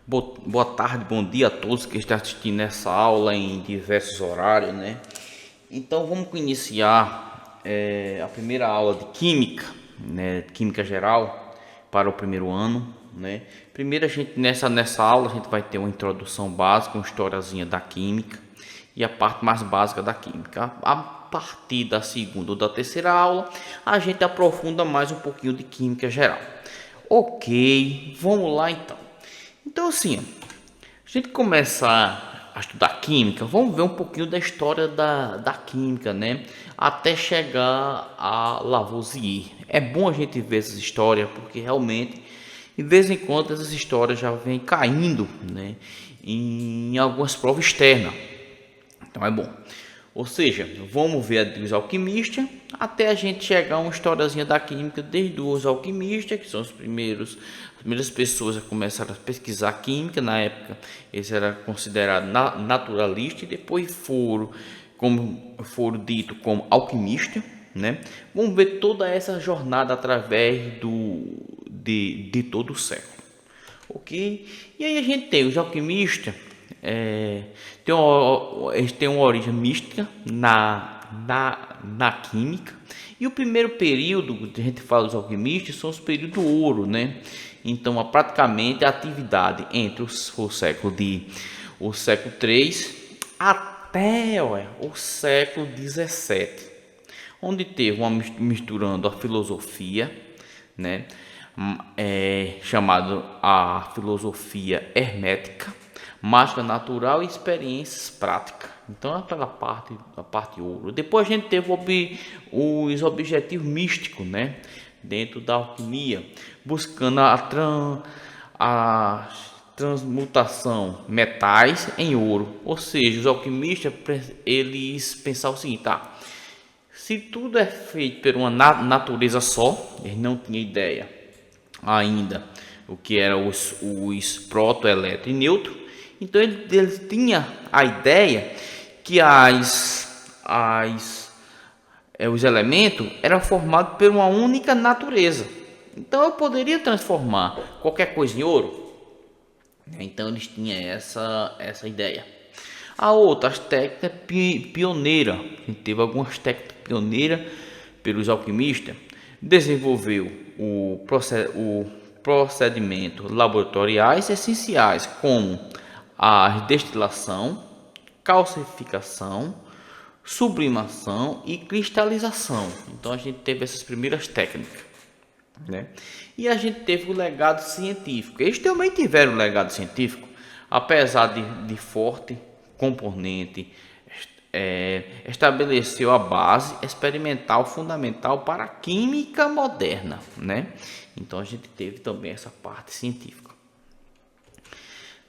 Boa tarde, bom dia a todos que estão assistindo essa aula em diversos horários, né? Então vamos iniciar a primeira aula de Química, né? Química geral para o primeiro ano, né? Primeiro a gente nessa aula a gente vai ter uma introdução básica, uma historiazinha da Química e a parte mais básica da Química. A partir da segunda ou da terceira aula a gente aprofunda mais um pouquinho de Química geral. Ok, vamos lá então. Então, assim, a gente começar a estudar química, vamos ver um pouquinho da história da química, né? Até chegar a Lavoisier. É bom a gente ver essas histórias, porque realmente, de vez em quando, essas histórias já vêm caindo, né? Em algumas provas externas. Então é bom. Ou seja, vamos ver a dos alquimistas até a gente chegar a uma historiazinha da química desde os alquimistas, que são as primeiras pessoas a começar a pesquisar química. Na época eles eram considerados naturalistas e depois foram ditos como alquimistas, né? Vamos ver toda essa jornada através de todo o século. Ok? E aí a gente tem os alquimistas, eles têm uma origem mística na química. E o primeiro período que a gente fala dos alquimistas são os períodos do ouro, né? Então, praticamente a atividade entre o século 3 até o século 17, onde teve uma misturando a filosofia, né? Chamado a filosofia hermética, mágica natural e experiências práticas. Então, aquela parte ouro. Depois a gente teve os objetivos místicos, né? Dentro da alquimia, buscando a transmutação metais em ouro. Ou seja, os alquimistas eles pensavam o seguinte: tá, se tudo é feito por uma natureza só, eles não tinham ideia ainda o que eram os protoelétrons e nêutrons. Então ele tinha a ideia que os elementos eram formados por uma única natureza. Então eu poderia transformar qualquer coisa em ouro. Então eles tinham essa ideia. A outra, as técnicas pioneiras. A gente teve algumas técnicas pioneiras pelos alquimistas. Desenvolveu o procedimentos laboratoriais essenciais, como a destilação, calcificação, sublimação e cristalização. Então a gente teve essas primeiras técnicas, né? E a gente teve o legado científico. Eles também tiveram o legado científico, apesar de forte componente, estabeleceu a base experimental fundamental para a química moderna, né? Então a gente teve também essa parte científica.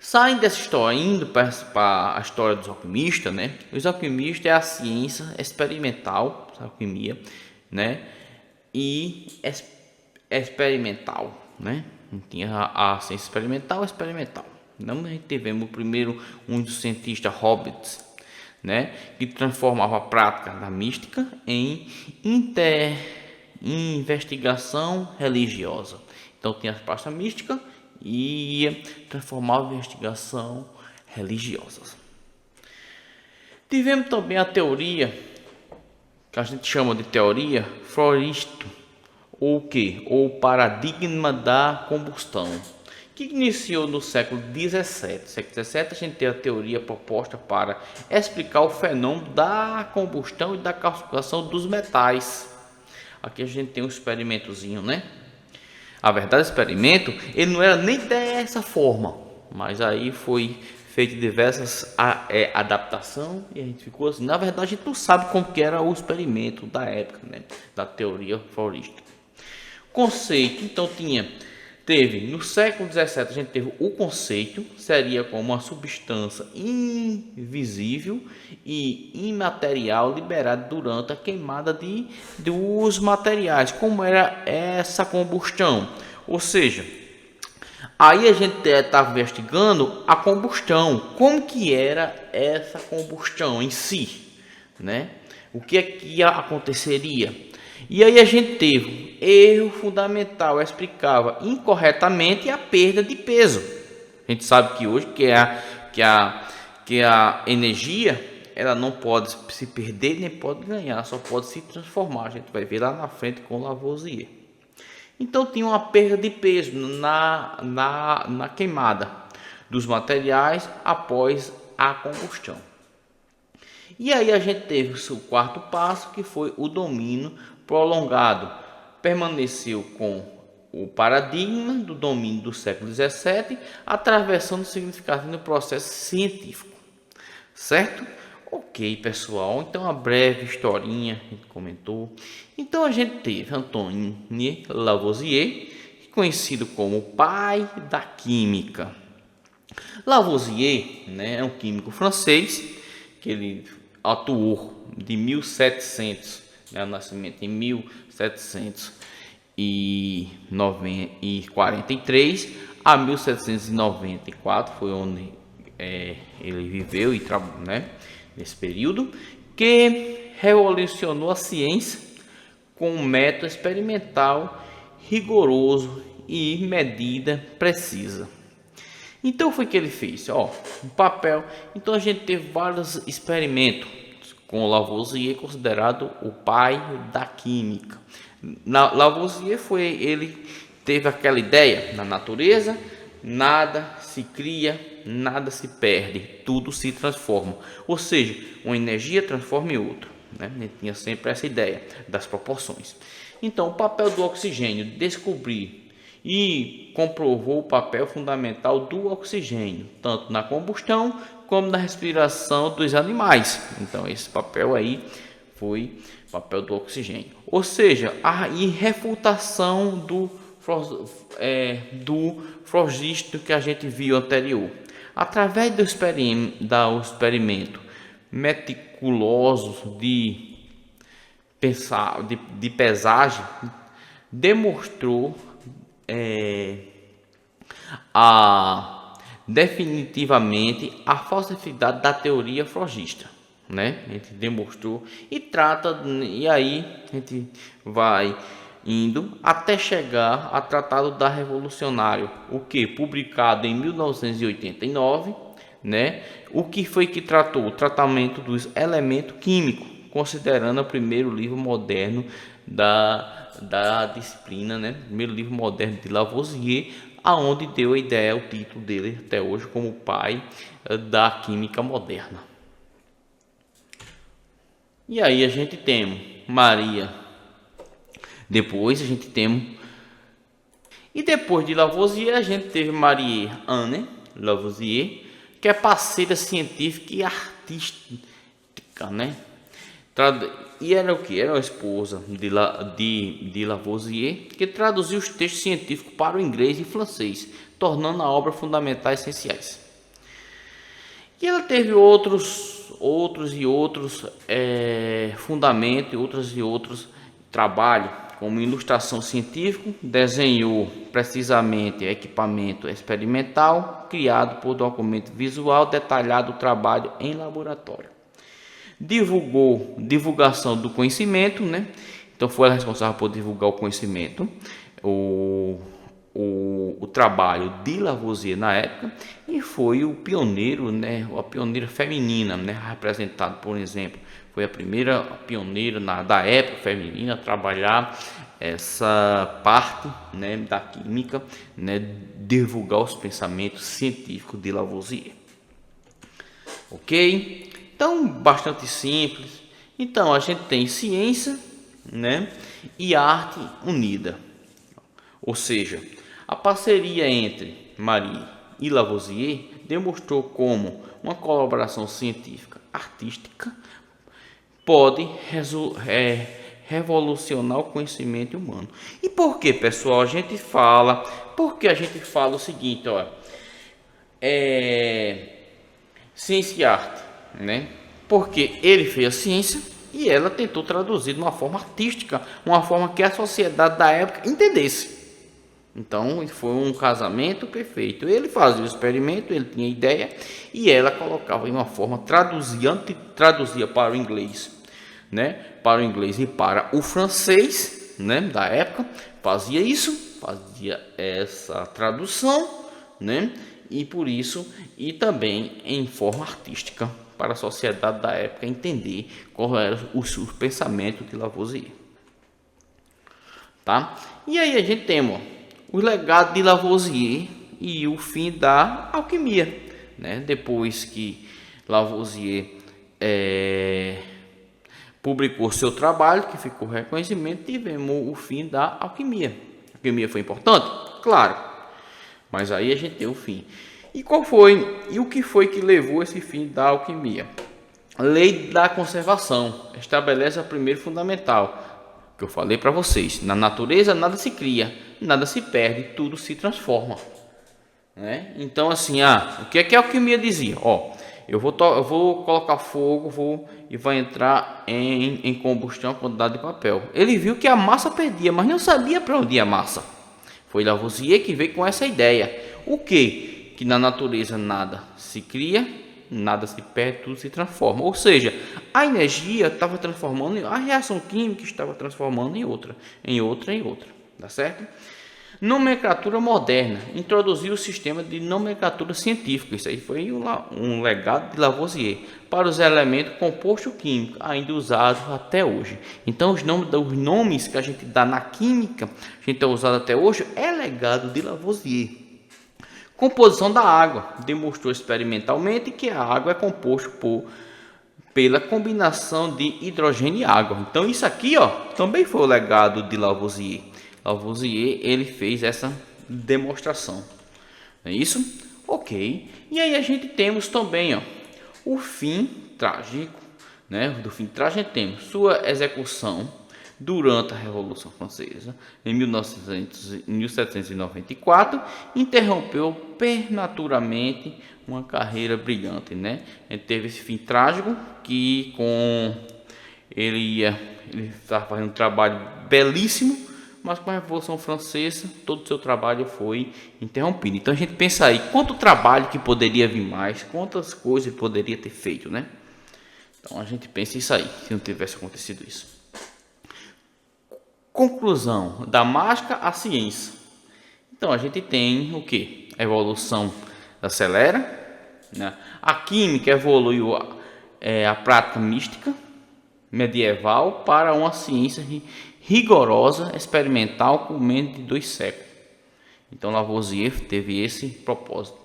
Saindo dessa história, indo para a história dos alquimistas, né? Os alquimistas é a ciência experimental, a alquimia, né? E experimental, né? Tinha a ciência experimental. Não, tivemos primeiro um dos cientistas Hobbes, né? Que transformava a prática da mística em investigação religiosa. Então tinha a prática mística e transformava a investigação religiosa. Tivemos também a teoria, que a gente chama de teoria florista, ou o paradigma da combustão, que iniciou no século 17. No século 17 a gente tem a teoria proposta para explicar o fenômeno da combustão e da calcificação dos metais. Aqui a gente tem um experimentozinho, né? A verdade, o experimento ele não era nem dessa forma, mas aí foi feito diversas adaptações e a gente ficou assim. Na verdade, a gente não sabe como que era o experimento da época, né? Da teoria florista. Conceito, então teve no século 17 a gente teve o conceito, seria como uma substância invisível e imaterial liberada durante a queimada dos materiais. Como era essa combustão? Ou seja, aí a gente estava investigando a combustão, como que era essa combustão em si, né? O que é que aconteceria? E aí a gente teve erro fundamental, explicava incorretamente a perda de peso. A A gente sabe que hoje que a energia ela não pode se perder nem pode ganhar, só pode se transformar. A gente vai ver lá na frente com Lavoisier. Então tinha uma perda de peso na queimada dos materiais após a combustão. E aí a gente teve o seu quarto passo, que foi o domínio prolongado. Permaneceu com o paradigma do domínio do século XVII, atravessando o significado no processo científico. Certo? Ok, pessoal. Então, uma breve historinha, a gente comentou. Então, a gente teve Antoine Lavoisier, conhecido como o pai da química. Lavoisier, né, é um químico francês, que ele atuou de 1700, né, nascimento em 1743 a 1794, foi onde ele viveu e né, nesse período, que revolucionou a ciência com um método experimental rigoroso e medida precisa. Então foi que ele fez, um papel. Então a gente teve vários experimentos com Lavoisier, considerado o pai da química. Lavoisier ele teve aquela ideia: na natureza nada se cria, nada se perde, tudo se transforma. Ou seja, uma energia transforma em outra, né? Ele tinha sempre essa ideia das proporções. Então o papel do oxigênio, descobrir e comprovou o papel fundamental do oxigênio, tanto na combustão como na respiração dos animais. Então esse papel aí foi o papel do oxigênio. Ou seja, a irrefutação do flogístico que a gente viu anterior. Através do experimento meticuloso de pesagem, demonstrou definitivamente a falsidade da teoria flogista, né? A gente demonstrou e aí a gente vai indo até chegar a Tratado da Revolucionário, o que publicado em 1989, né? O que foi que tratou? O tratamento dos elementos químicos, considerando o primeiro livro moderno da disciplina, né? Primeiro livro moderno de Lavoisier, aonde deu a ideia, o título dele até hoje como o pai da química moderna. E aí a gente tem Maria. Depois a gente tem depois de Lavoisier a gente teve Marie-Anne Lavoisier, que é parceira científica e artística, né? E era o que? Era a esposa de Lavoisier, que traduziu os textos científicos para o inglês e francês, tornando a obra fundamental e essenciais. E ela teve outros fundamentos e outros trabalhos, como ilustração científica, desenhou precisamente equipamento experimental, criado por documento visual detalhado do trabalho em laboratório. Divulgação do conhecimento, né? Então foi ela responsável por divulgar o conhecimento, o trabalho de Lavoisier na época, e foi o pioneiro, né? A pioneira feminina, né? Representado, por exemplo, foi a primeira pioneira da época feminina a trabalhar essa parte, né, da química, né? Divulgar os pensamentos científicos de Lavoisier. Ok? Então, bastante simples. Então, a gente tem ciência, né, e arte unida. Ou seja, a parceria entre Marie e Lavoisier demonstrou como uma colaboração científica artística pode revolucionar o conhecimento humano. E por que, pessoal, a gente fala? Porque a gente fala o seguinte, ciência e arte, né? Porque ele fez a ciência e ela tentou traduzir de uma forma artística, uma forma que a sociedade da época entendesse. Então foi um casamento perfeito. Ele fazia o experimento, ele tinha ideia e ela colocava em uma forma, traduzia para o inglês, né? Para o inglês e para o francês, né? Da época, fazia essa tradução, né? e por isso, e também em forma artística, para a sociedade da época entender qual era o pensamento de Lavoisier. Tá? E aí a gente tem o legado de Lavoisier e o fim da alquimia, né? Depois que Lavoisier publicou seu trabalho, que ficou reconhecimento, tivemos o fim da alquimia. A alquimia foi importante? Claro, mas aí a gente tem o fim. E qual foi, e o que foi que levou esse fim da alquimia? A lei da conservação estabelece a primeira fundamental, que eu falei para vocês. Na natureza nada se cria, nada se perde, tudo se transforma. Né? Então assim, o que é que a alquimia dizia? Eu vou colocar fogo, e vai entrar em combustão a quantidade de papel. Ele viu que a massa perdia, mas não sabia para onde ia a massa. Foi Lavoisier que veio com essa ideia. O que? Que na natureza nada se cria, nada se perde, tudo se transforma. Ou seja, a energia estava transformando, a reação química estava transformando em outra. Tá certo? Nomenclatura moderna. Introduziu o sistema de nomenclatura científica. Isso aí foi um legado de Lavoisier para os elementos composto químico, ainda usados até hoje. Então, os nomes que a gente dá na química, a gente é usado até hoje, é legado de Lavoisier. Composição da água. Demonstrou experimentalmente que a água é composta pela combinação de hidrogênio e água. Então, isso aqui também foi o legado de Lavoisier. Lavoisier, ele fez essa demonstração. É isso? Ok. E aí a gente temos também o fim trágico, né? Do fim trágico temos sua execução durante a Revolução Francesa em 1794, interrompeu prematuramente uma carreira brilhante, né? Ele teve esse fim trágico que ele estava fazendo um trabalho belíssimo, mas com a Revolução Francesa todo o seu trabalho foi interrompido. Então a gente pensa aí, quanto trabalho que poderia vir mais, quantas coisas ele poderia ter feito, né? Então a gente pensa isso aí, se não tivesse acontecido isso. Conclusão, da mágica à ciência. Então a gente tem o que? A evolução acelera, né? A química evoluiu a prática mística medieval para uma ciência rigorosa, experimental, com menos de 2 séculos. Então Lavoisier teve esse propósito.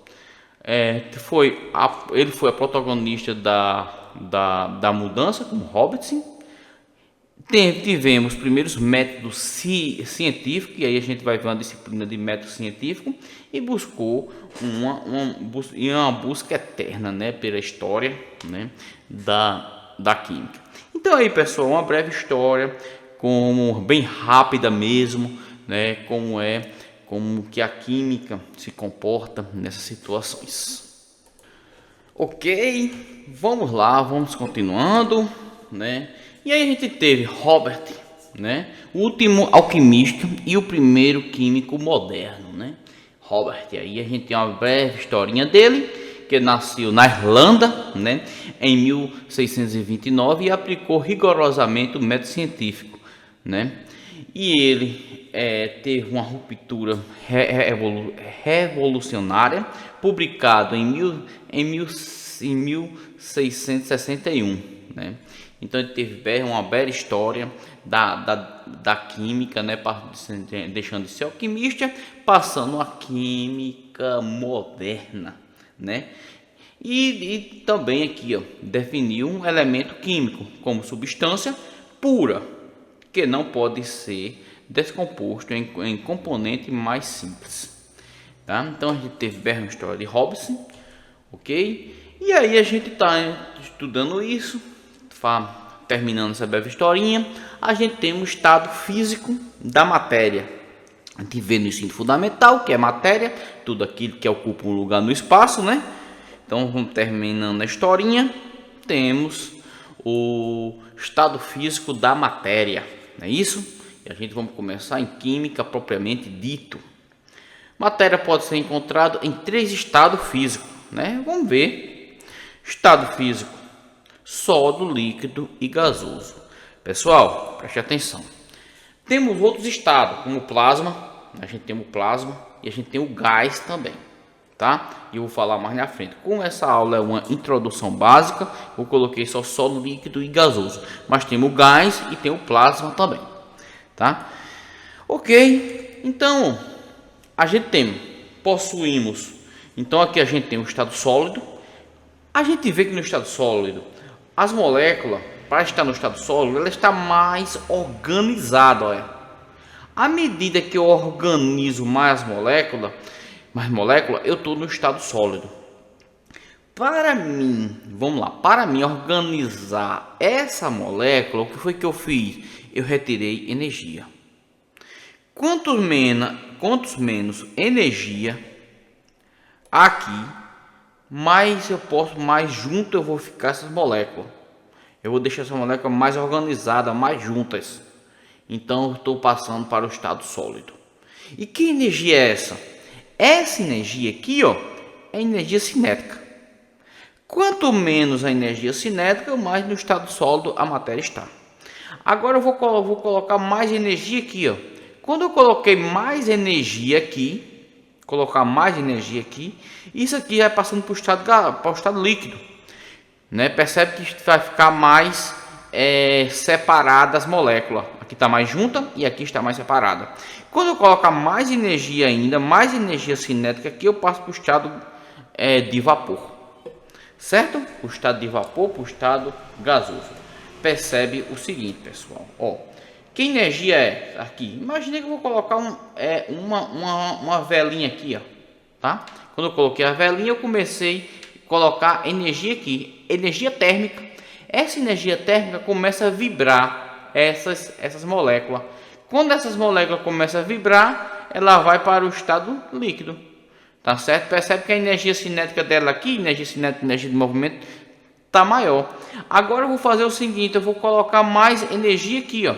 Ele foi a protagonista da mudança, como Robinson. Tivemos primeiros métodos científicos, e aí a gente vai ver uma disciplina de método científico, e buscou uma busca eterna, né, pela história, né, da química. Então aí, pessoal, uma breve história, bem rápida mesmo, né, como que a química se comporta nessas situações. Ok, vamos lá, vamos continuando, né? E aí a gente teve Robert, né, o último alquimista e o primeiro químico moderno, né? Robert, aí a gente tem uma breve historinha dele, que nasceu na Irlanda, né, em 1629 e aplicou rigorosamente o método científico, né? E ele teve uma ruptura revolucionária, publicado em 1661, né? Então ele teve uma bela história da química, né? Deixando de ser alquimista, passando a química moderna, né? E também aqui definiu um elemento químico como substância pura, que não pode ser descomposto em componente mais simples, tá? Então a gente teve bela história de Robinson, ok? E aí a gente está estudando isso, terminando essa breve historinha. A gente tem um estado físico da matéria. A gente vê no ensino fundamental, que é matéria, tudo aquilo que ocupa um lugar no espaço, né? Então, vamos terminando a historinha. Temos o estado físico da matéria, não é isso? E a gente vamos começar em química propriamente dito. Matéria pode ser encontrada em 3 estados físicos, né? Vamos ver. Estado físico: sólido, líquido e gasoso. Pessoal, preste atenção. Temos outros estados, como o plasma. A gente tem o plasma e a gente tem o gás também, tá? E eu vou falar mais na frente. Como essa aula é uma introdução básica, eu coloquei só sólido, líquido e gasoso. Mas tem o gás e tem o plasma também, tá? Ok, então a gente possuímos. Então aqui a gente tem o estado sólido. A gente vê que no estado sólido, as moléculas, para estar no estado sólido, ela está mais organizada, olha. À medida que eu organizo mais moléculas, eu estou no estado sólido. Para mim, vamos lá, para mim organizar essa molécula, o que foi que eu fiz? Eu retirei energia. Quanto menos energia aqui, mais junto eu vou ficar essas moléculas. Eu vou deixar essa molécula mais organizada, mais juntas. Então eu estou passando para o estado sólido. E que energia é essa? Essa energia aqui, ó, é energia cinética. Quanto menos a energia cinética, mais no estado sólido a matéria está. Agora eu vou colocar mais energia aqui, ó. Quando eu coloquei mais energia aqui, isso aqui vai passando para o estado líquido, né? Percebe que vai ficar mais separada as moléculas. Aqui está mais junta e aqui está mais separada. Quando eu colocar mais energia ainda, mais energia cinética, aqui eu passo para o estado de vapor, certo? O estado de vapor para o estado gasoso. Percebe o seguinte, pessoal, ó. Que energia é aqui? Imagine que eu vou colocar uma velinha aqui, ó, tá? Quando eu coloquei a velinha, eu comecei a colocar energia aqui, energia térmica. Essa energia térmica começa a vibrar essas moléculas. Quando essas moléculas começam a vibrar, ela vai para o estado líquido, tá certo? Percebe que a energia cinética dela aqui, energia cinética, energia de movimento, tá maior. Agora eu vou fazer o seguinte, eu vou colocar mais energia aqui, ó.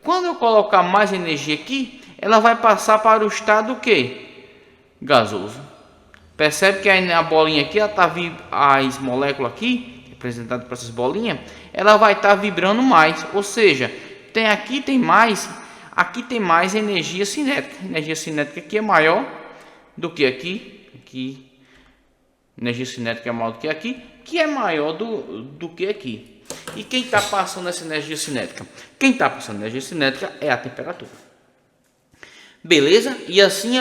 Quando eu colocar mais energia aqui, ela vai passar para o estado o quê? Gasoso. Percebe que a bolinha aqui, ela tá as moléculas aqui, representadas por essas bolinhas, ela vai estar vibrando mais. Ou seja, aqui tem mais energia cinética. A energia cinética aqui é maior do que aqui. Aqui, energia cinética é maior do que aqui, que é maior do que aqui. E quem está passando essa energia cinética? Quem está passando energia cinética é a temperatura. Beleza? E assim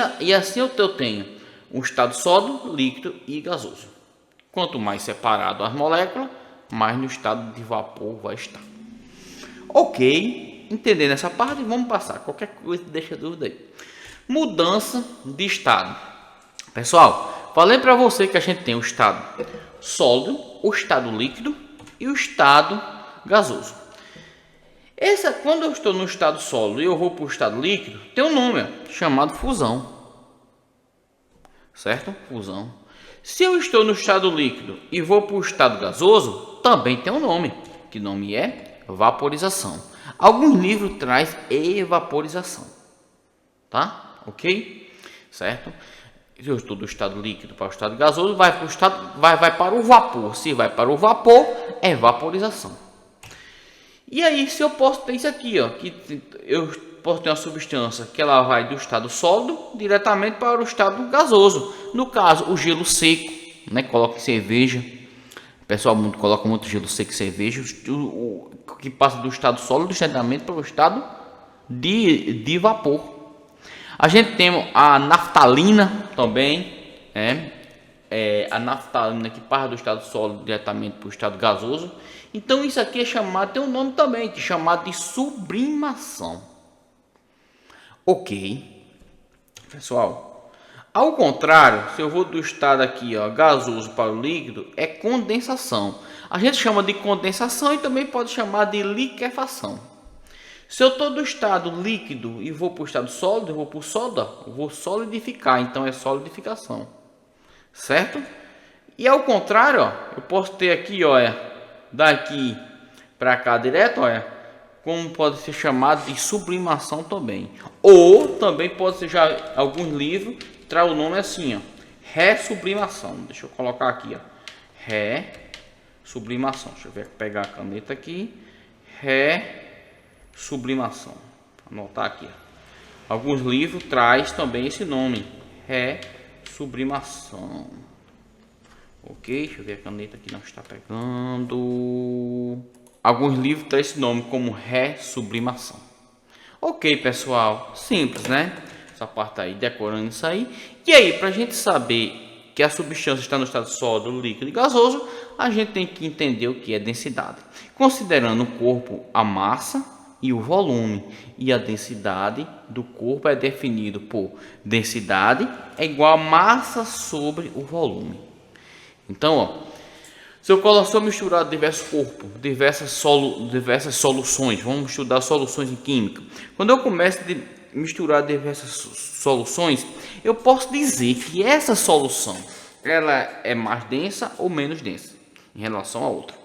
eu tenho um estado sólido, líquido e gasoso. Quanto mais separado as moléculas, mais no estado de vapor vai estar. Ok, entendendo essa parte, vamos passar. Qualquer coisa deixa dúvida aí. Mudança de estado. Pessoal, falei para você que a gente tem o estado sólido, o estado líquido e o estado gasoso. Quando eu estou no estado sólido e eu vou para o estado líquido, tem um nome chamado fusão, certo? Fusão. Se eu estou no estado líquido e vou para o estado gasoso, também tem um nome. Que nome é? Vaporização. Alguns livros traz evaporização, tá? Ok? Certo? Se eu estou do estado líquido para o estado gasoso, vai para o vapor. Se vai para o vapor, é vaporização. E aí, se eu posso ter isso aqui, ó, que eu posso ter uma substância que ela vai do estado sólido diretamente para o estado gasoso. No caso, o gelo seco, né? Coloca em cerveja. O pessoal coloca muito gelo seco em cerveja, que passa do estado sólido diretamente para o estado de vapor. A gente tem a naftalina também, a naftalina que passa do estado sólido diretamente para o estado gasoso. Então isso aqui tem um nome também, que é chamado de sublimação. Ok, pessoal. Ao contrário, se eu vou do estado aqui, ó, gasoso para o líquido, é condensação. A gente chama de condensação e também pode chamar de liquefação. Se eu estou do estado líquido e vou para o estado sólido, eu vou para o sólido, eu vou solidificar, então é solidificação, certo? E ao contrário, ó, eu posso ter aqui, olha, daqui para cá direto, olha, como pode ser chamado de sublimação também. Ou também pode ser, já alguns livros traz o nome assim, ó, ressublimação. Deixa eu colocar aqui, ó, ressublimação. Deixa eu ver, pegar a caneta aqui, sublimação, anotar aqui. Alguns livros traz também esse nome, sublimação. Ok, deixa eu ver, a caneta aqui não está pegando. Alguns livros têm esse nome como ressublimação. Ok, pessoal, simples, né? Essa parte aí, decorando isso aí. E aí, para a gente saber que a substância está no estado sólido, líquido e gasoso, a gente tem que entender o que é densidade. Considerando o corpo, a massa e o volume. E a densidade do corpo é definido por densidade é igual a massa sobre o volume. Então, ó, se eu colocar misturar diversos corpos, diversas soluções, vamos estudar soluções em química. Quando eu começo a misturar diversas soluções, eu posso dizer que essa solução ela é mais densa ou menos densa em relação a outra.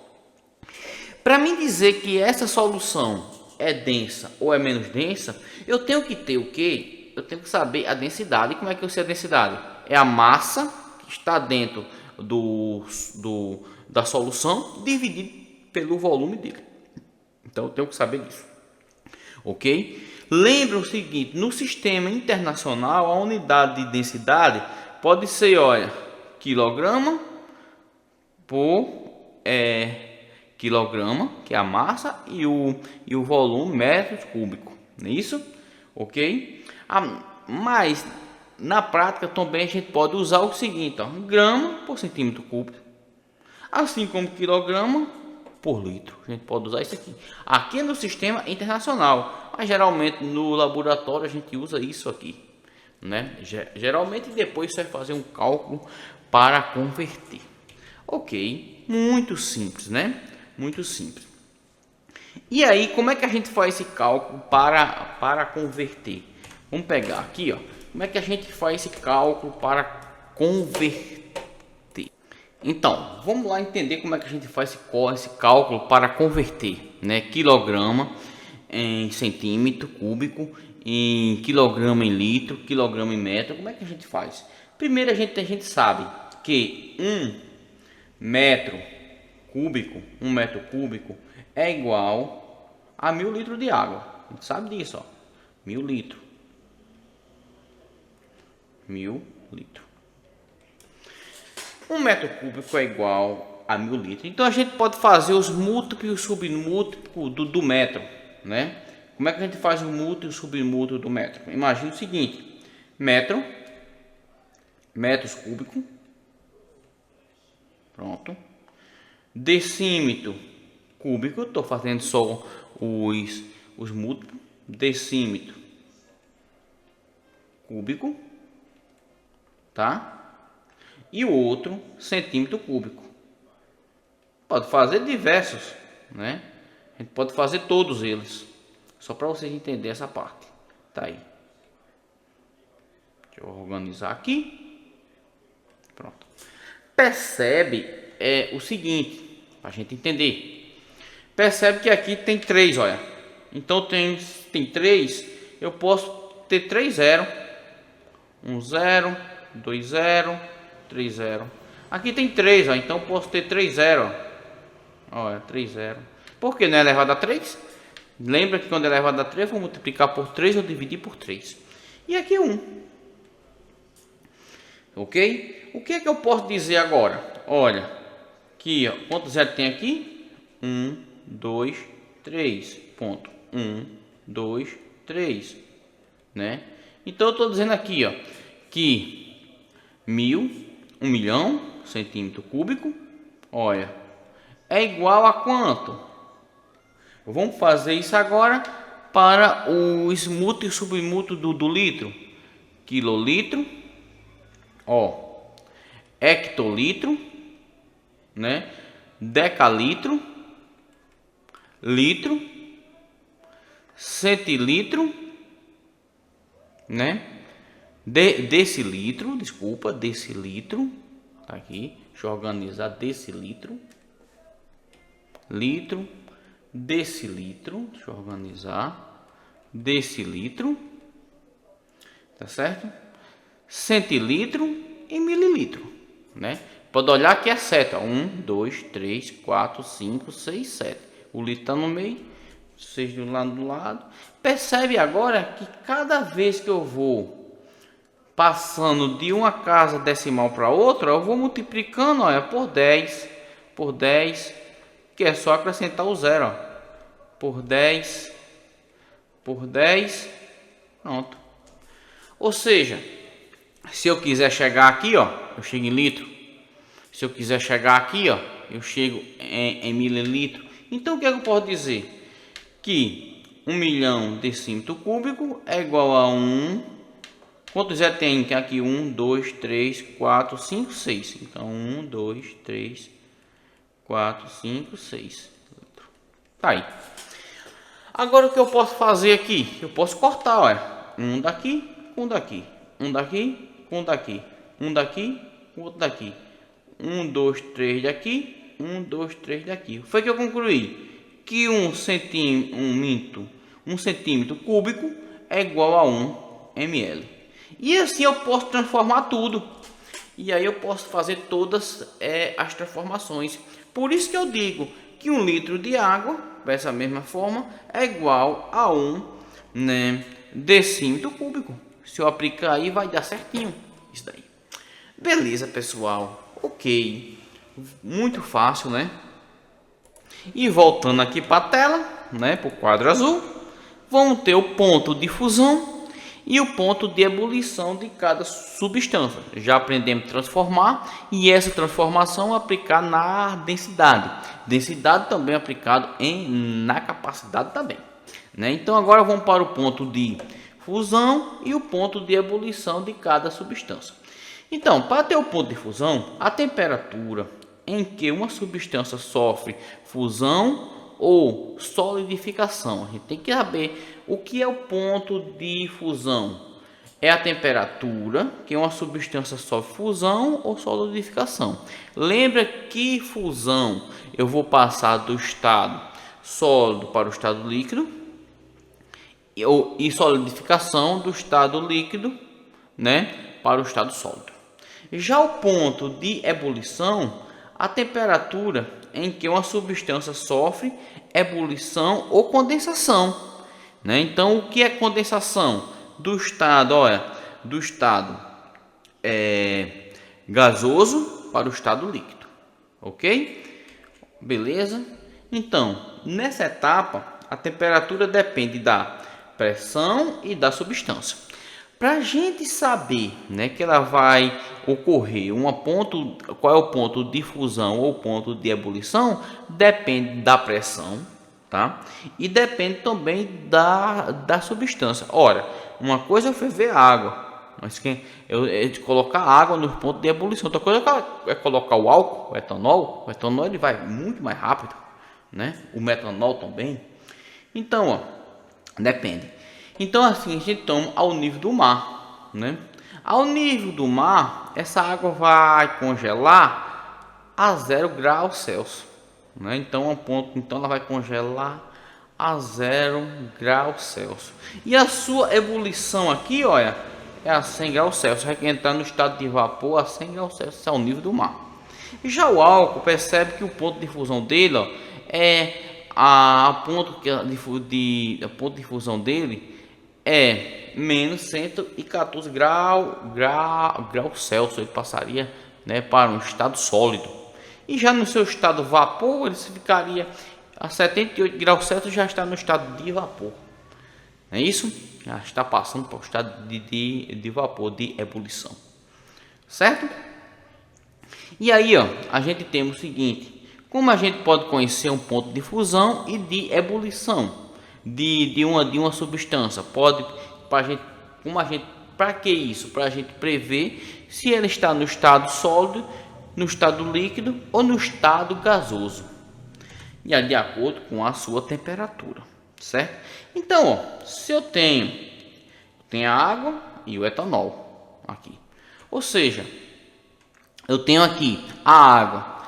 Para mim dizer que essa solução é densa ou é menos densa, eu tenho que ter o quê? Eu tenho que saber a densidade. E como é que eu sei a densidade? É a massa que está dentro da solução dividido pelo volume dele. Então eu tenho que saber disso. Ok? Lembra o seguinte: no sistema internacional a unidade de densidade pode ser, olha, quilograma por quilograma, que é a massa, e o volume metros cúbicos, não é isso? Ok? Mas na prática também a gente pode usar o seguinte, ó, grama por centímetro cúbico, assim como quilograma por litro. A gente pode usar isso aqui no sistema internacional, mas geralmente no laboratório a gente usa isso aqui, né? Geralmente depois você vai fazer um cálculo para converter. Ok, muito simples, né? Muito simples. E aí, como é que a gente faz esse cálculo para converter? Vamos pegar aqui, ó. Como é que a gente faz esse cálculo para converter? Então, vamos lá entender como é que a gente faz esse cálculo para converter, né? Quilograma em centímetro cúbico, em quilograma em litro, quilograma em metro. Como é que a gente faz? Primeiro a gente sabe que um metro cúbico é igual a 1000 litros de água. A gente sabe disso, ó. 1000 litros. 1000 litros. Um metro cúbico é igual a 1000 litros. Então a gente pode fazer os múltiplos e os submúltiplos do metro, né? Como é que a gente faz o múltiplo e o submúltiplo do metro? Imagina o seguinte: metros cúbicos, pronto, decímetro cúbico, estou fazendo só os múltiplos, decímetro cúbico, tá? E o outro centímetro cúbico. Pode fazer diversos, né? A gente pode fazer todos eles, só para vocês entenderem essa parte. Tá aí. Deixa eu organizar aqui. Pronto. Percebe o seguinte, para a gente entender. Percebe que aqui tem 3, olha. Então tem 3, eu posso ter 3 zero. 1 0, 2 0, 3 0. Aqui tem 3, ó, então eu posso ter 3 0. Olha, 3 0. Por que não é elevado a 3? Lembra que quando é elevado a 3, eu vou multiplicar por 3 ou dividir por 3. E aqui é 1. Ok? O que é que eu posso dizer agora? Olha, aqui, ó, quanto zero tem aqui? 1, 2, 3. Ponto. 1, 2, 3. Né? Então eu estou dizendo aqui, ó, que 1000, 1 milhão, centímetro cúbico, olha, é igual a quanto? Vamos fazer isso agora para os múltiplos e submúltiplos do litro. Quilolitro, ó, hectolitro, né? Decalitro, litro, centilitro, né? Decilitro, desculpa, decilitro, tá aqui, deixa eu organizar, decilitro, litro, decilitro, deixa eu organizar, decilitro, tá certo? Centilitro e mililitro, né? Pode olhar que é 7, ó. 1, 2, 3, 4, 5, 6, 7. O litro está no meio, 6 do lado. Percebe agora que cada vez que eu vou passando de uma casa decimal para outra, eu vou multiplicando, olha, por 10, que é só acrescentar o zero, ó, por 10, pronto. Ou seja, se eu quiser chegar aqui, ó, eu chego em litro. Se eu quiser chegar aqui, ó, eu chego em mililitro. Então o que é que eu posso dizer? Que 1 milhão de decímetro cúbico é igual a 1. Quantos é tem aqui? 1, 2, 3, 4, 5, 6. Então 1, 2, 3, 4, 5, 6. Tá aí. Agora o que eu posso fazer aqui? Eu posso cortar, olha. Um daqui, um daqui. Um daqui, um daqui. Um daqui, outro daqui. 1, 2, 3 daqui. 1, 2, 3 daqui. Foi que eu concluí que 1 centímetro cúbico é igual a 1 ml. E assim eu posso transformar tudo. E aí eu posso fazer todas as transformações. Por isso que eu digo que 1 litro de água, dessa mesma forma, é igual a 1, né, decímetro cúbico. Se eu aplicar aí, vai dar certinho isso daí. Beleza, pessoal. Ok. Muito fácil, né? E voltando aqui para a tela, né, para o quadro azul, vamos ter o ponto de fusão e o ponto de ebulição de cada substância. Já aprendemos a transformar e essa transformação aplicar na densidade. Densidade também aplicado na capacidade também, né? Então agora vamos para o ponto de fusão e o ponto de ebulição de cada substância. Então, para ter o ponto de fusão, a temperatura em que uma substância sofre fusão ou solidificação. A gente tem que saber o que é o ponto de fusão. É a temperatura que uma substância sofre fusão ou solidificação. Lembra que fusão eu vou passar do estado sólido para o estado líquido e solidificação do estado líquido, né, para o estado sólido. Já o ponto de ebulição, a temperatura em que uma substância sofre ebulição ou condensação, né? Então, o que é condensação? Do estado, olha, do estado gasoso para o estado líquido, ok? Beleza? Então, nessa etapa, a temperatura depende da pressão e da substância. Para a gente saber, né, que ela vai ocorrer qual é o ponto de fusão ou ponto de ebulição, depende da pressão, tá? E depende também da substância. Ora, uma coisa é ferver água, mas colocar água no ponto de ebulição. Outra coisa é colocar o álcool, o etanol. O etanol ele vai muito mais rápido, né? O metanol também. Então, ó, depende. Então assim a gente toma ao nível do mar, né? Ao nível do mar, essa água vai congelar a 0 graus Celsius, né? Então ela vai congelar a 0 graus Celsius. E a sua ebulição aqui, olha, é a 100 graus Celsius. Vai entrar no estado de vapor a 100 graus Celsius, ao nível do mar. E já o álcool, percebe que o ponto de fusão dele, ó, ponto de fusão dele é menos 114 graus Celsius. Ele passaria, né, para um estado sólido. E já no seu estado vapor, ele ficaria a 78 graus Celsius, já está no estado de vapor. É isso? Já está passando para o estado de vapor, de ebulição. Certo? E aí, ó, a gente tem o seguinte: como a gente pode conhecer um ponto de fusão e de ebulição de uma substância? Para que isso? Para a gente prever se ela está no estado sólido, no estado líquido ou no estado gasoso, e é de acordo com a sua temperatura, certo? Então, ó, se eu tenho a água e o etanol aqui, ou seja, eu tenho aqui a água,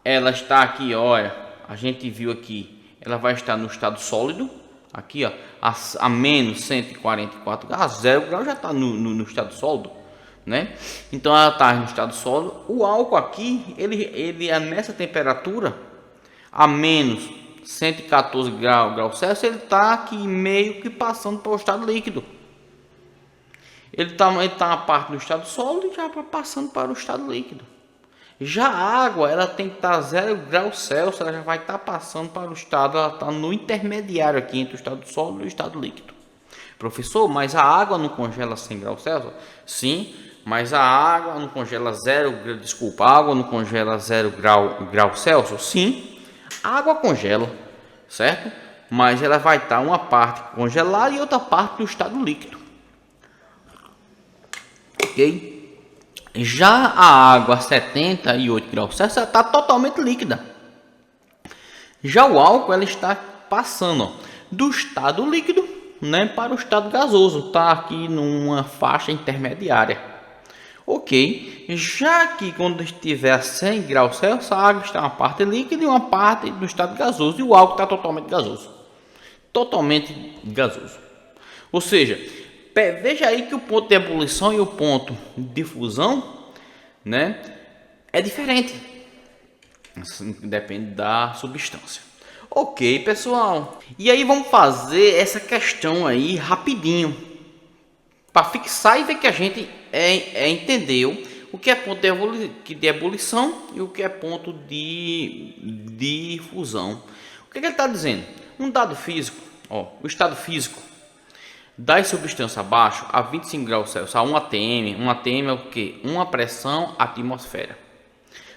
ela está aqui, olha, a gente viu aqui, ela vai estar no estado sólido, aqui, ó, a menos 144 graus, a 0 graus já está no estado sólido, né? Então ela está no estado sólido. O álcool aqui, ele é nessa temperatura, a menos 114 graus Celsius, ele está aqui meio que passando para o estado líquido. Ele tá na parte do estado sólido e já passando para o estado líquido. Já a água, ela tem que estar 0 graus Celsius, ela já vai estar passando para o estado, ela está no intermediário aqui entre o estado sólido e o estado líquido. Professor, mas a água não congela 100 graus Celsius? Sim, mas a água não congela a água não congela 0 grau Celsius? Sim, a água congela, certo? Mas ela vai estar uma parte congelada e outra parte no estado líquido. Ok? Já a água a 78 graus Celsius está totalmente líquida. Já o álcool ela está passando, ó, do estado líquido, né, para o estado gasoso. Está aqui numa faixa intermediária. Ok. Já que quando estiver a 100 graus Celsius, a água está uma parte líquida e uma parte do estado gasoso. E o álcool está totalmente gasoso. Totalmente gasoso. Ou seja, veja aí que o ponto de ebulição e o ponto de fusão, né, é diferente. Depende da substância. Ok, pessoal. E aí vamos fazer essa questão aí rapidinho, para fixar e ver que a gente entendeu o que é ponto de ebulição e o que é ponto de fusão. O que ele está dizendo? Um dado físico, ó, o estado físico das substâncias abaixo a 25 graus Celsius, a 1 atm. 1 atm é o que? Uma pressão atmosfera.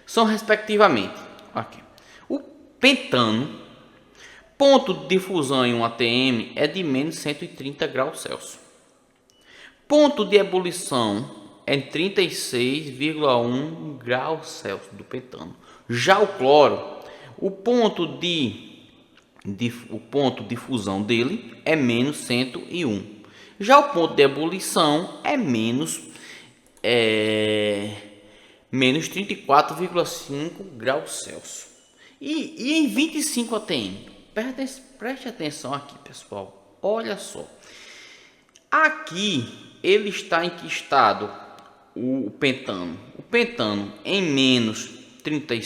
São respectivamente aqui. O pentano, ponto de fusão em 1 atm é de menos 130 graus Celsius. Ponto de ebulição é 36,1 graus Celsius do pentano. Já o cloro, o ponto de fusão dele é menos 101. Já o ponto de ebulição é menos 34,5 graus Celsius. E em 25 atm, preste atenção aqui, pessoal. Olha só. Aqui ele está em que estado? O pentano. O pentano em menos 30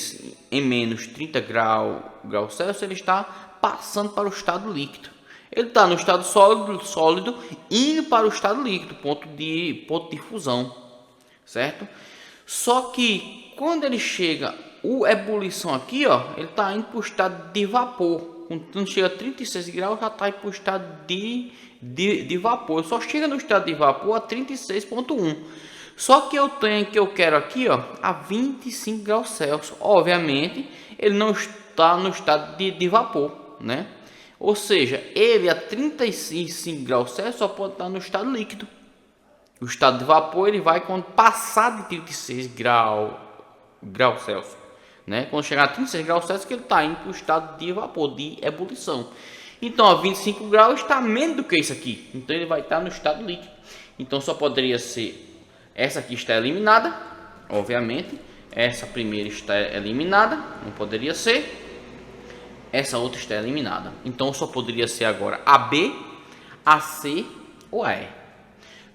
graus Celsius, ele está passando para o estado líquido. Ele está no estado sólido indo para o estado líquido, ponto de fusão, certo? Só que quando ele chega a ebulição aqui, ó, ele está indo para o estado de vapor. Quando chega a 36 graus, já está indo para o estado de vapor. Só chega no estado de vapor a 36,1. Só que eu quero aqui, ó, a 25 graus Celsius. Obviamente, ele não está no estado de vapor, né? Ou seja, ele a 35 graus Celsius só pode estar no estado líquido. O estado de vapor ele vai quando passar de 36 graus Celsius, né? Quando chegar a 36 graus Celsius, que ele está indo para o estado de vapor, de ebulição. Então, a 25 graus está menos do que isso aqui. Então, ele vai estar no estado líquido. Então, só poderia ser essa aqui está eliminada, obviamente. Essa primeira está eliminada, não poderia ser. Essa outra está eliminada. Então, só poderia ser agora a B, a C ou a E.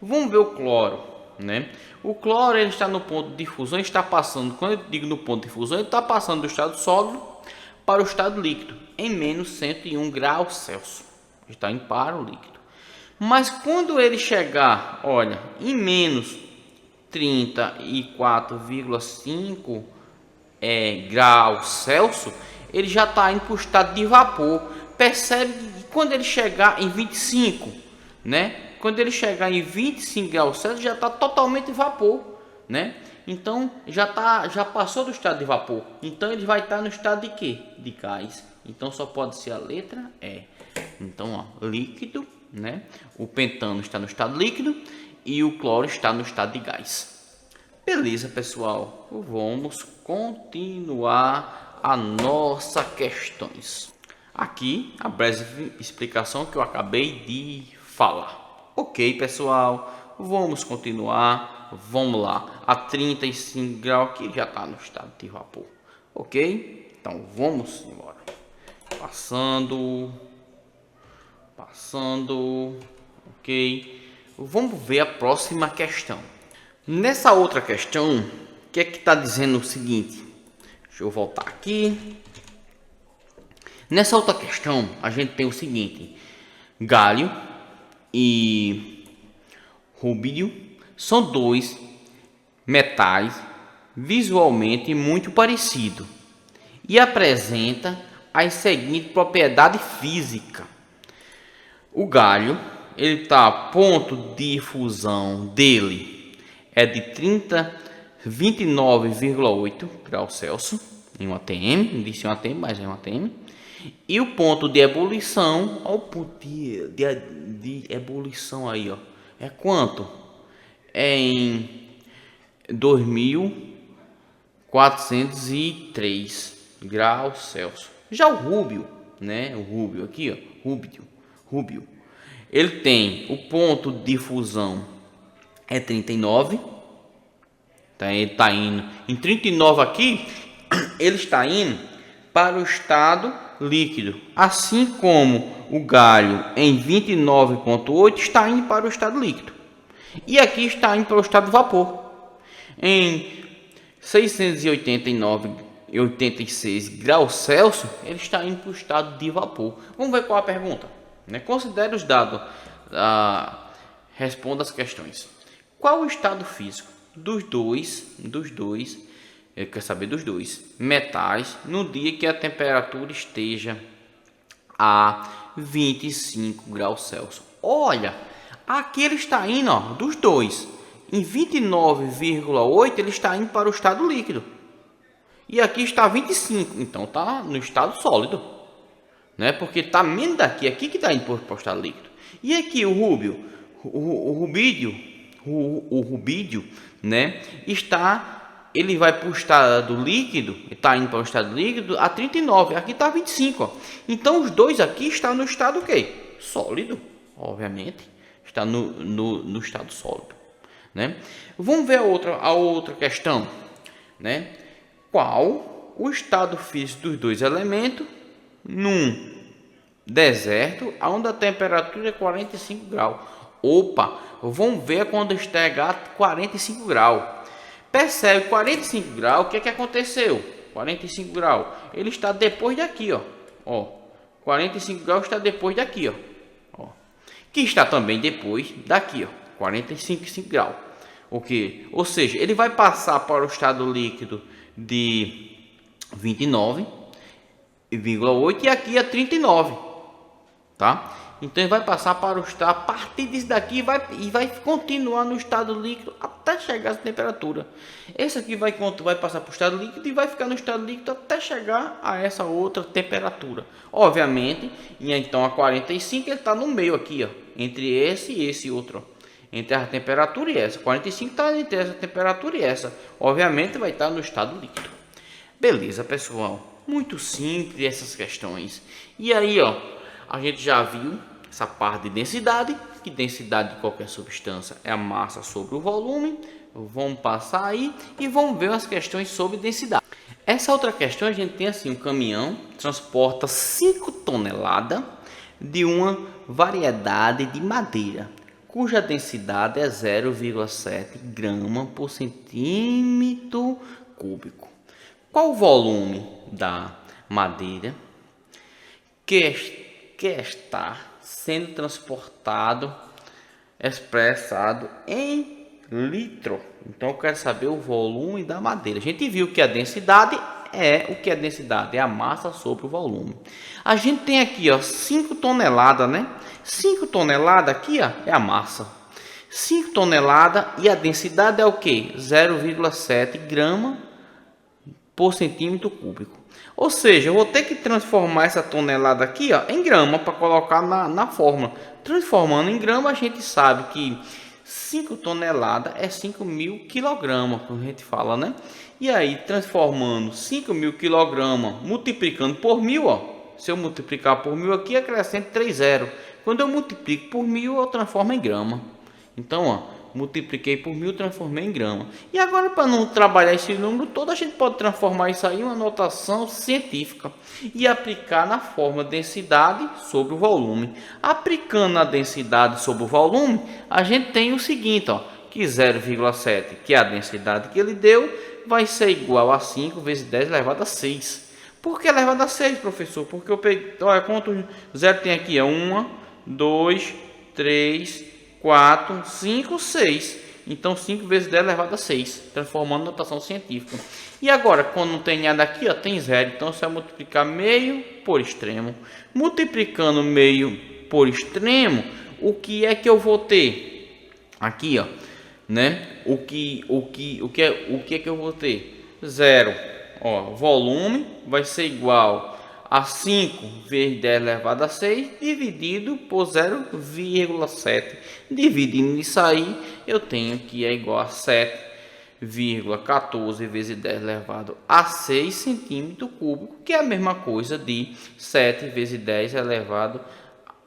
Vamos ver o cloro, né? O cloro ele está no ponto de fusão, está passando, quando eu digo no ponto de fusão, ele está passando do estado sólido para o estado líquido, em menos 101 graus Celsius. Está em para o líquido. Mas quando ele chegar, olha, em menos 34,5 graus Celsius, ele já está indo para o estado de vapor. Percebe que quando ele chegar em 25, né? Quando ele chegar em 25 graus Celsius, já está totalmente vapor, né? Então já passou do estado de vapor. Então ele vai estar no estado de quê? De gás. Então só pode ser a letra E. Então, ó, líquido, né? O pentano está no estado líquido e o cloro está no estado de gás. Beleza, pessoal? Vamos continuar a nossa questões. Aqui a breve explicação que eu acabei de falar. Ok, pessoal, vamos continuar. Vamos lá, a 35 graus que já está no estado de vapor. Ok, então vamos embora. Passando. Ok, vamos ver a próxima questão. Nessa outra questão, o que é que está dizendo o seguinte? Deixa eu voltar aqui. Nessa outra questão, a gente tem o seguinte: galho e rubídio são dois metais visualmente muito parecidos e apresenta as seguintes propriedades físicas. O galho, ele tá, ponto de fusão dele é de 29,8 graus Celsius em um ATM, disse um ATM, mas é um ATM. E o ponto de ebulição, ó, o ponto de ebulição aí, ó, é quanto? É em 2403 graus Celsius. Já o rúbio, né? O rúbio aqui, ó, rúbio, ele tem o ponto de fusão é 39. Tá, ele está indo em 39 aqui, ele está indo para o estado líquido, assim como o galho em 29,8 está indo para o estado líquido, e aqui está indo para o estado vapor em 689,86 graus Celsius. Ele está indo para o estado de vapor. Vamos ver qual é a pergunta, né? Considere os dados, responda as questões. Qual o estado físico dos dois eu quero saber dos dois metais no dia que a temperatura esteja a 25 graus Celsius? Olha, aqui ele está indo, ó, dos dois em 29,8, ele está indo para o estado líquido, e aqui está 25, então está no estado sólido, né? Porque está menos daqui, aqui que está indo para o estado líquido. E aqui o rubídio, né? Ele vai para o estado líquido, está indo para o estado líquido a 39, aqui está 25, ó. Então os dois aqui estão no estado o quê? Sólido, obviamente, está no estado sólido, né? Vamos ver a outra questão, né? Qual o estado físico dos dois elementos num deserto onde a temperatura é 45 graus? Opa, vamos ver quando chegar a 45 graus. Percebe, 45 graus, o que aconteceu? 45 graus, ele está depois daqui, ó. 45 graus está depois daqui, ó. Que está também depois daqui, ó. 45 graus. Ou seja, ele vai passar para o estado líquido de 29,8 e aqui é 39, tá? Então ele vai passar para o estado, a partir disso daqui vai continuar no estado líquido até chegar a temperatura. Esse aqui vai passar para o estado líquido e vai ficar no estado líquido até chegar a essa outra temperatura. Obviamente, e então a 45 ele está no meio aqui, ó, entre esse e esse outro, ó, entre a temperatura e essa. 45 está entre essa temperatura e essa. Obviamente vai estar no estado líquido. Beleza, pessoal? Muito simples essas questões. E aí, ó, a gente já viu essa parte de densidade, que densidade de qualquer substância é a massa sobre o volume. Vamos passar aí e vamos ver umas questões sobre densidade. Essa outra questão, a gente tem assim, um caminhão transporta 5 toneladas de uma variedade de madeira, cuja densidade é 0,7 grama por centímetro cúbico. Qual o volume da madeira que está sendo transportado, expressado em litro? Então eu quero saber o volume da madeira. A gente viu que a densidade é a massa sobre o volume. A gente tem aqui, ó, 5 toneladas, né? 5 toneladas aqui, ó, é a massa. 5 toneladas e a densidade é o que? 0,7 grama por centímetro cúbico. Ou seja, eu vou ter que transformar essa tonelada aqui, ó, em grama para colocar na fórmula. Transformando em grama, a gente sabe que 5 toneladas é 5.000 kg, como a gente fala, né? E aí, transformando 5.000 kg, multiplicando por 1.000, ó. Se eu multiplicar por 1.000 aqui, acrescento 3 zeros. Quando eu multiplico por 1.000, eu transformo em grama. Então, ó, multipliquei por 1.000, transformei em grama. E agora, para não trabalhar esse número todo, a gente pode transformar isso aí em uma notação científica e aplicar na forma densidade sobre o volume. Aplicando a densidade sobre o volume, a gente tem o seguinte, ó, que 0,7, que é a densidade que ele deu, vai ser igual a 5 vezes 10 elevado a 6. Por que elevado a 6, professor? Porque eu peguei, olha quanto zero tem aqui, é 1, 2, 3, 4, 5, 6. Então 5 vezes 10 elevado a 6, transformando em notação científica. E agora, quando não tem nada aqui, ó, tem zero. Então você vai multiplicar meio por extremo. Multiplicando meio por extremo, o que é que eu vou ter? Aqui, ó, né? O que é que eu vou ter? Zero. Ó, volume vai ser igual a 5 vezes 10 elevado a 6 dividido por 0,7. Dividindo isso aí, eu tenho que é igual a 7,14 vezes 10 elevado a 6 centímetros cúbicos, que é a mesma coisa de 7 vezes 10 elevado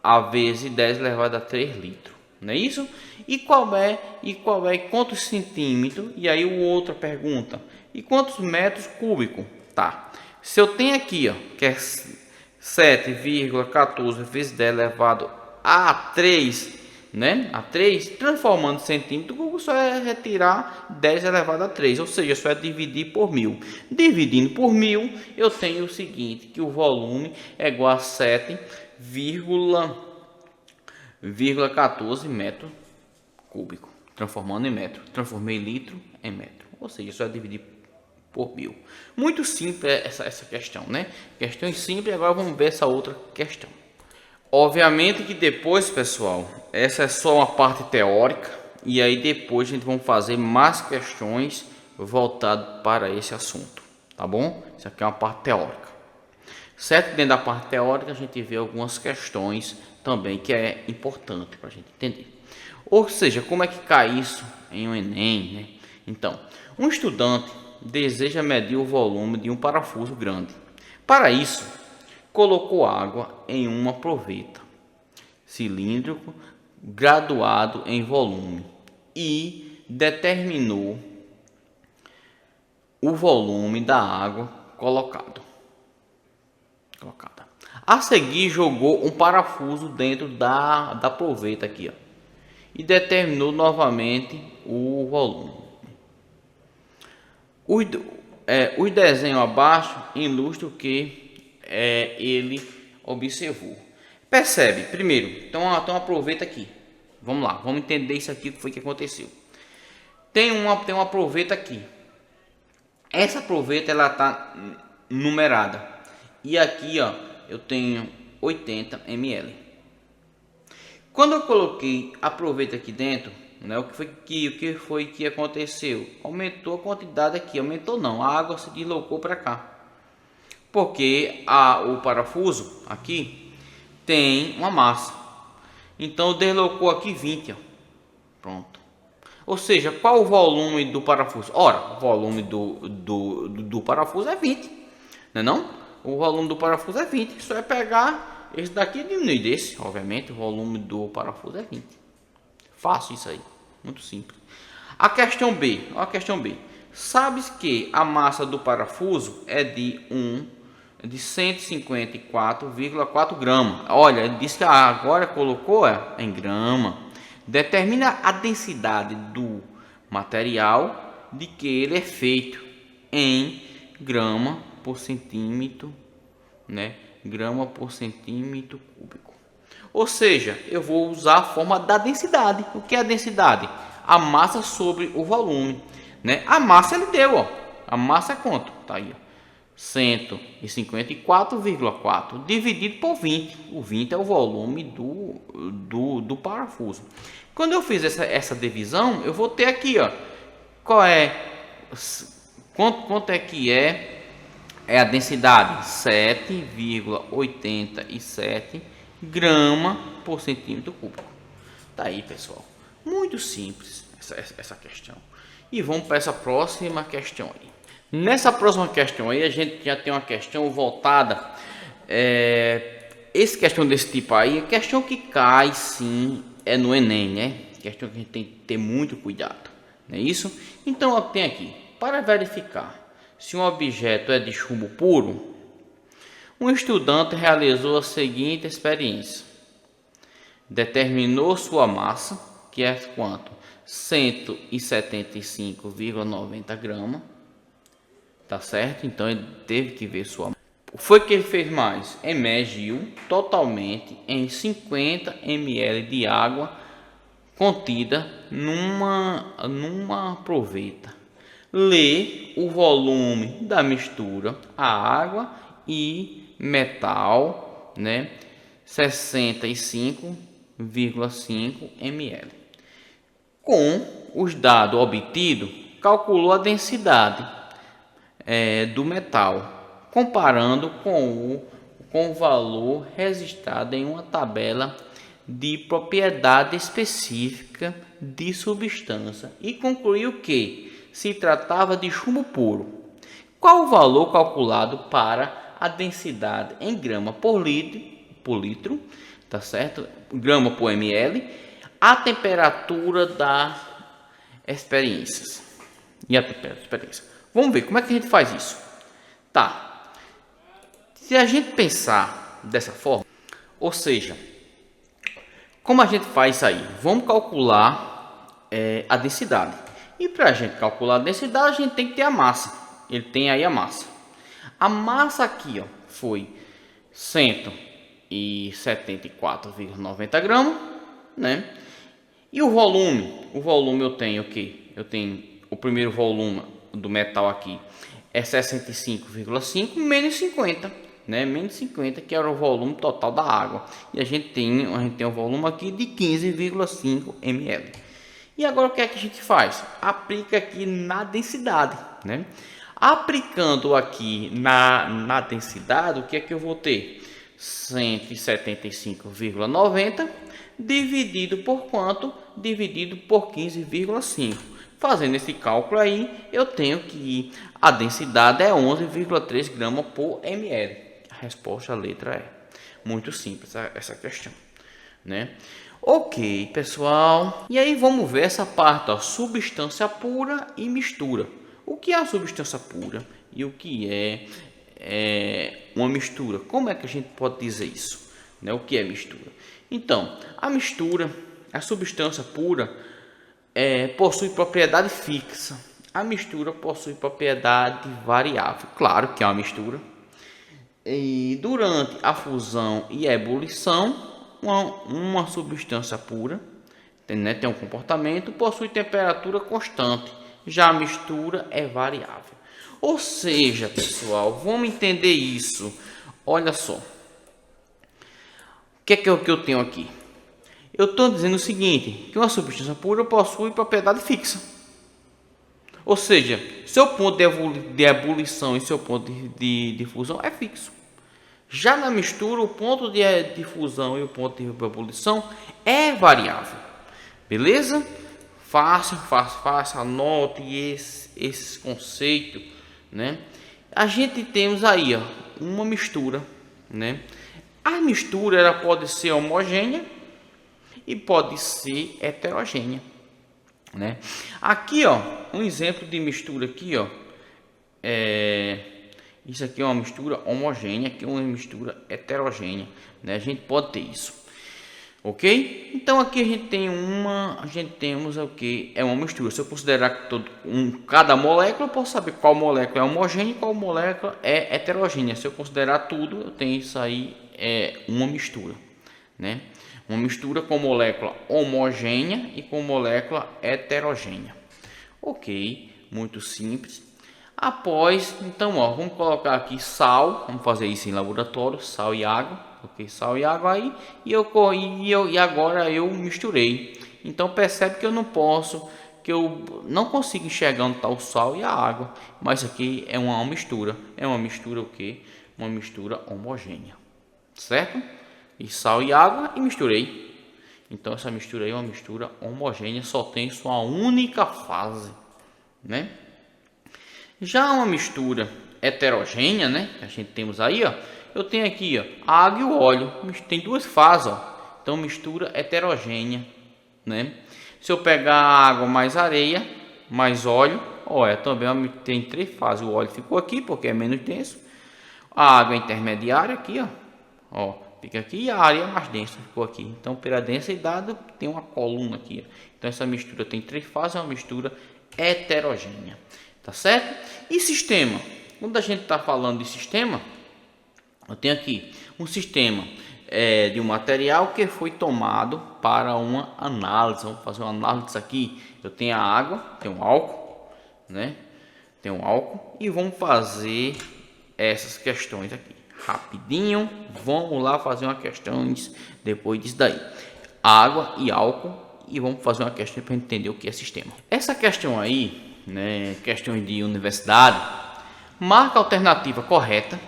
a vezes 10 elevado a 3 litros. Não é isso? E qual é quantos centímetros? E aí o outra pergunta, e quantos metros cúbicos? Tá. Se eu tenho aqui, ó, que é 7,14 vezes 10 elevado a 3, né? A 3, transformando em centímetro cúbico, só é retirar 10 elevado a 3, ou seja, só é dividir por 1000. Dividindo por 1000, eu tenho o seguinte, que o volume é igual a 7,14 metro cúbico, transformando em metro. Transformei litro em metro, ou seja, só é dividir por 1000. Muito simples essa questão, né? Questões simples. Agora vamos ver essa outra questão. Obviamente que depois, pessoal, essa é só uma parte teórica, e aí depois a gente vai fazer mais questões voltadas para esse assunto, tá bom? Isso aqui é uma parte teórica, certo? Dentro da parte teórica a gente vê algumas questões também que é importante para a gente entender. Ou seja, como é que cai isso em um Enem, né? Então, um estudante deseja medir o volume de um parafuso grande. Para isso, colocou água em uma proveta cilíndrico graduado em volume e determinou o volume da água colocada. A seguir, jogou um parafuso dentro da proveta aqui, ó, e determinou novamente o volume. Os desenhos abaixo ilustram o que ele observou. Percebe? Primeiro, então uma proveta aqui. Vamos lá, vamos entender isso aqui, o que foi que aconteceu. Tem uma proveta aqui. Essa proveta ela tá numerada. E aqui, ó, eu tenho 80 ml. Quando eu coloquei a proveta aqui dentro, né, o que foi que aconteceu? Aumentou a quantidade aqui, aumentou não, a água se deslocou para cá. Porque o parafuso aqui tem uma massa. Então deslocou aqui 20, ó. Pronto. Ou seja, qual o volume do parafuso? Ora, o volume do parafuso é 20, não é não? O volume do parafuso é 20. Só é pegar esse daqui e diminuir desse. Obviamente, o volume do parafuso é 20. Fácil isso aí. Muito simples. A questão B. Olha a questão B. Sabes que a massa do parafuso é de 154,4 gramas. Olha, ele disse que agora colocou em grama. Determina a densidade do material de que ele é feito em grama por centímetro, né? Grama por centímetro cúbico. Ou seja, eu vou usar a forma da densidade. O que é a densidade? A massa sobre o volume, né? A massa ele deu, ó. A massa é quanto? Tá aí, ó. 154,4 dividido por 20. O 20 é o volume do parafuso. Quando eu fiz essa divisão, eu vou ter aqui, ó, quanto é que é a densidade? 7,87 grama por centímetro cúbico. Tá aí, pessoal. Muito simples essa questão. E vamos para essa próxima questão aí. Nessa próxima questão aí, a gente já tem uma questão voltada. Essa questão desse tipo aí, é questão que cai sim, é no Enem, né? Questão que a gente tem que ter muito cuidado, não é isso? Então, tem aqui, para verificar se um objeto é de chumbo puro, um estudante realizou a seguinte experiência. Determinou sua massa, que é quanto? 175,90 gramas. Tá certo? Então ele teve que ver sua. Foi que ele fez mais? Emergiu totalmente em 50 ml de água contida numa proveta. Lê o volume da mistura, a água e metal, né? 65,5 ml. Com os dados obtidos, calculou a densidade do metal, comparando com o valor registrado em uma tabela de propriedade específica de substância e concluiu que se tratava de chumbo puro. Qual o valor calculado para a densidade em grama por litro, tá certo? Grama por ml, a temperatura da experiência. E a temperatura da experiência. Vamos ver como é que a gente faz isso. Tá. Se a gente pensar dessa forma, ou seja, como a gente faz isso aí? Vamos calcular a densidade. E para a gente calcular a densidade, a gente tem que ter a massa. Ele tem aí a massa. A massa aqui, ó, foi 174,90 gramas, né? E o volume eu tenho o quê? Eu tenho o primeiro volume do metal aqui é 65,5 menos 50, né? Menos 50, que era o volume total da água. E a gente tem um volume aqui de 15,5 ml. E agora o que é que a gente faz? Aplica aqui na densidade, né? Aplicando aqui na densidade, o que é que eu vou ter? 175,90 dividido por quanto? Dividido por 15,5. Fazendo esse cálculo aí, eu tenho que a densidade é 11,3 gramas por ml. A resposta, a letra é muito simples essa questão, né? Ok, pessoal. E aí vamos ver essa parte, ó, substância pura e mistura. O que é a substância pura e o que é uma mistura? Como é que a gente pode dizer isso, né? O que é mistura? Então, a mistura, a substância pura possui propriedade fixa. A mistura possui propriedade variável. Claro que é uma mistura. E durante a fusão e a ebulição, uma substância pura tem um comportamento, possui temperatura constante. Já a mistura é variável. Ou seja, pessoal, vamos entender isso. Olha só. O que é o que eu tenho aqui? Eu estou dizendo o seguinte, que uma substância pura possui propriedade fixa. Ou seja, seu ponto de ebulição e seu ponto de fusão é fixo. Já na mistura, o ponto de fusão e o ponto de ebulição é variável. Beleza? Fácil, anote esse conceito, né? A gente temos aí, ó, uma mistura, né? A mistura ela pode ser homogênea e pode ser heterogênea, né? Aqui, ó, um exemplo de mistura aqui, ó, isso aqui é uma mistura homogênea, aqui é uma mistura heterogênea, né? A gente pode ter isso. Ok? Então aqui a gente temos o que é uma mistura. Se eu considerar cada molécula, eu posso saber qual molécula é homogênea e qual molécula é heterogênea. Se eu considerar tudo, eu tenho isso aí, uma mistura, né? Uma mistura com molécula homogênea e com molécula heterogênea. Ok, muito simples. Após, então, ó, vamos colocar aqui sal, vamos fazer isso em laboratório, sal e água. Ok, sal e água aí, e agora eu misturei. Então percebe que eu não consigo enxergar onde está o sal e a água, mas aqui é uma mistura. É uma mistura o que? Uma mistura homogênea, certo? E sal e água e misturei. Então essa mistura aí é uma mistura homogênea, só tem sua única fase, né? Já uma mistura heterogênea, né? Que a gente temos aí, ó. Eu tenho aqui, ó, a água e o óleo. Tem duas fases, ó. Então mistura heterogênea, né? Se eu pegar a água mais areia, mais óleo, olha, também tem três fases. O óleo ficou aqui porque é menos denso. A água intermediária aqui, ó, fica aqui, e a areia mais densa ficou aqui. Então pela densidade tem uma coluna aqui, ó. Então essa mistura tem três fases, é uma mistura heterogênea, tá certo? E sistema? Quando a gente está falando de sistema, eu tenho aqui um sistema de um material que foi tomado para uma análise. Vamos fazer uma análise disso aqui. Eu tenho a água, tenho um álcool, né? Tem um álcool e vamos fazer essas questões aqui rapidinho. Vamos lá fazer umas questões depois disso daí. Água e álcool, e vamos fazer uma questão para entender o que é sistema. Essa questão aí, né, questões de universidade, marca a alternativa correta.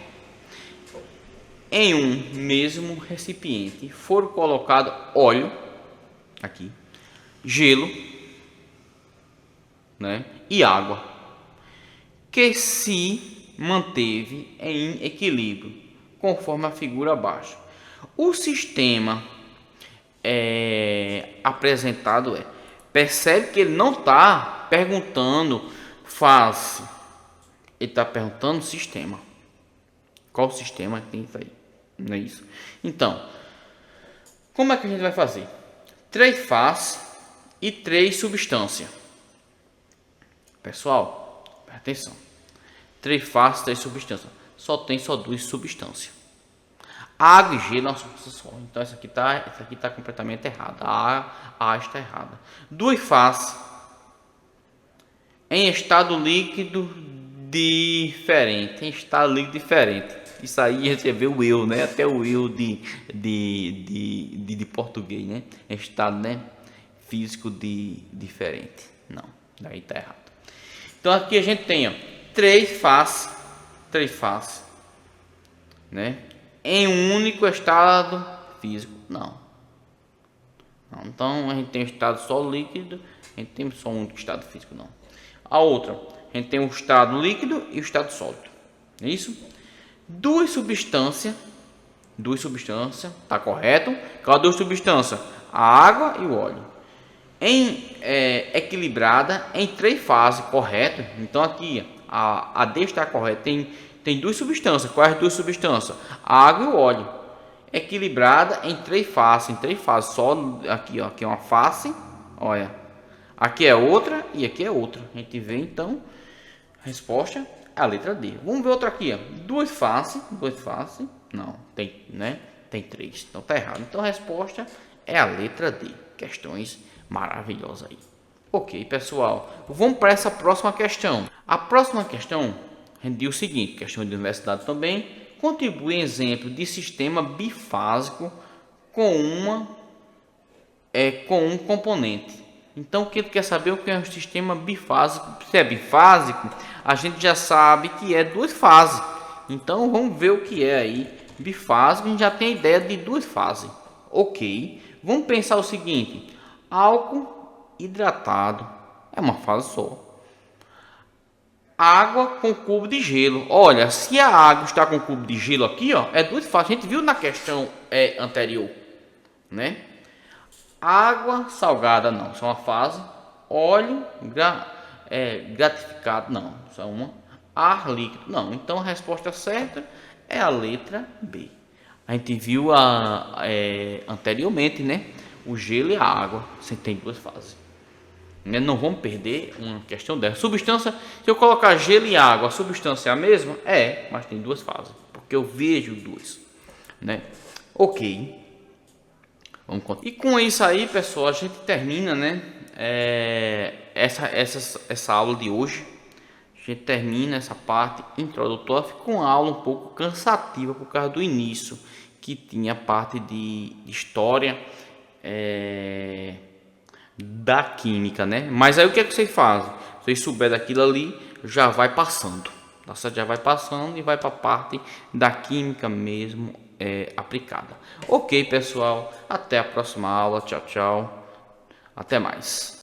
Em um mesmo recipiente foram colocados óleo aqui, gelo, né, e água, que se manteve em equilíbrio, conforme a figura abaixo. O sistema apresentado percebe que ele não está perguntando fase, ele está perguntando sistema. Qual sistema tem isso aí? Não é isso? Então, como é que a gente vai fazer? 3 fases e 3 substâncias. Pessoal, presta atenção. 3 fases, 3 substâncias. Só 2 substâncias. Água e gelo é uma substância só. Então essa aqui tá completamente errada. A está errada. 2 fases em estado líquido diferente. Em estado líquido diferente. Isso aí você vê o eu, né? Até o eu de português, né? Estado, né? Físico de diferente. Não, daí tá errado. Então aqui a gente tem, ó, 3 faces, né? Em um único estado físico. Não. Então a gente tem o estado só líquido, a gente tem só um único estado físico, não. A outra, a gente tem o estado líquido e o estado sólido. É isso? 2 substâncias, tá correto? Qual 2 substâncias? A água e o óleo. Equilibrada em 3 fases, correto? Então aqui a D está correta. Tem 2 substâncias. Quais 2 substâncias? A água e o óleo. Equilibrada em 3 faces. Só aqui, ó, aqui é uma face. Olha, aqui é outra e aqui é outra. A gente vê então a resposta é a letra D. Vamos ver outra aqui, ó. 2 faces. Não, tem, né? Tem 3. Então tá errado. Então a resposta é a letra D. Questões maravilhosas aí. Ok, pessoal, vamos para essa próxima questão. A próxima questão diz o seguinte, questão de universidade também, contribui em exemplo de sistema bifásico com um componente. Então, o que ele quer saber o que é um sistema bifásico? Se é bifásico, a gente já sabe que é 2 fases. Então, vamos ver o que é aí bifásico. A gente já tem a ideia de 2 fases. Ok, vamos pensar o seguinte: álcool hidratado é uma fase só. Água com cubo de gelo. Olha, se a água está com cubo de gelo aqui, ó, é 2 fases. A gente viu na questão anterior, né? Água salgada não, só uma fase. Óleo gratificado não, só uma. Ar líquido não. Então a resposta certa é a letra B. A gente viu anteriormente, né? O gelo e a água, você tem 2 fases. Não vamos perder uma questão dessa. Substância, se eu colocar gelo e água, a substância é a mesma? Mas tem 2 fases, porque eu vejo 2, né? Ok. Vamos continuar. E com isso aí, pessoal, a gente termina, né? Essa aula de hoje. A gente termina essa parte introdutória. Ficou uma aula um pouco cansativa por causa do início, que tinha parte de história da química, né? Mas aí o que é que vocês fazem? Se vocês souberem daquilo ali, já vai passando, tá certo? Já vai passando e vai para a parte da química mesmo aplicada. Ok, pessoal, até a próxima aula. Tchau, tchau. Até mais.